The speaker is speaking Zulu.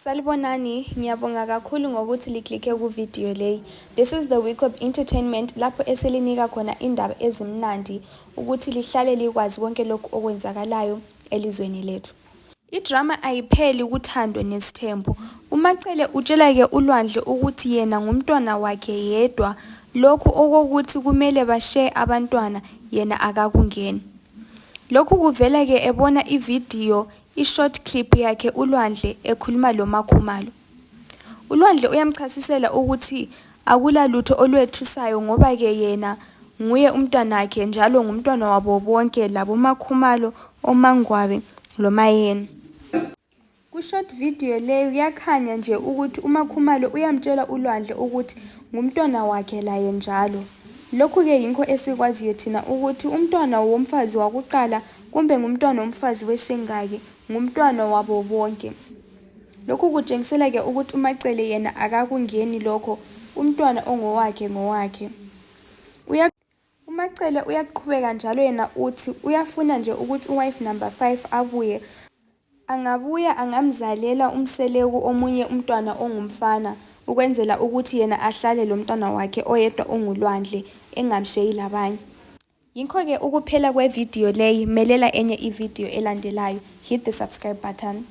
Salibonani, ngiyabonga kakhulu ngokuthi liklikhe ku-video leyi. This is the week of entertainment lapho eselinika khona indaba ezimnandi ukuthi lihlale likwazi konke lokhu okwenzakalayo elizweni lethu. Idrama ayipheli kuThando neSithembu. uMacele utshela-ke uLwandle ukuthi yena ngumntwana wakhe yedwa, lokhu okokuthi kumele bashare abantwana yena akakungeni. Lokhu kuvela-ke ebona ividiyo i-short clip yakhe uLwandle ekhuluma loMakhumalo. uLwandle uyamchasisela ukuthi akulalutho olwethusayo ngoba-ke yena nguye umntwanakhe njalo ngumntwana wabo bonke labo Makhumalo, oMangwabe loMayeni. Ku-short video leyo kuyakhanya nje ukuthi uMakhumalo uyamtshela uLwandle ukuthi ngumntwana wakhe laye njalo. Lokhu-ke yinko esikwaziyo thina ukuthi umntwana womfazi wakuqala kumbe ngumntwana womfazi wesingaki ngumntwana wabo bonke. Lokhu kutshengisela-ke ukuthi uMacele yena akakungeni lokho, umntwana ongowakhe ngowakhe. uMacele uyaqhubeka njalo yena uthi uyafuna nje ukuthi uwife number 5 abuye. Angabuya angamzalela umseleku omunye umntwana ongumfana ukwenzela ukuthi yena ahlale lo mntwana wakhe oyedwa onguLwandle engamsheyi labanye. Yinko-ke ukuphela kwevidiyo leyi, melela enye ividiyo elandelayo. Hit the subscribe button.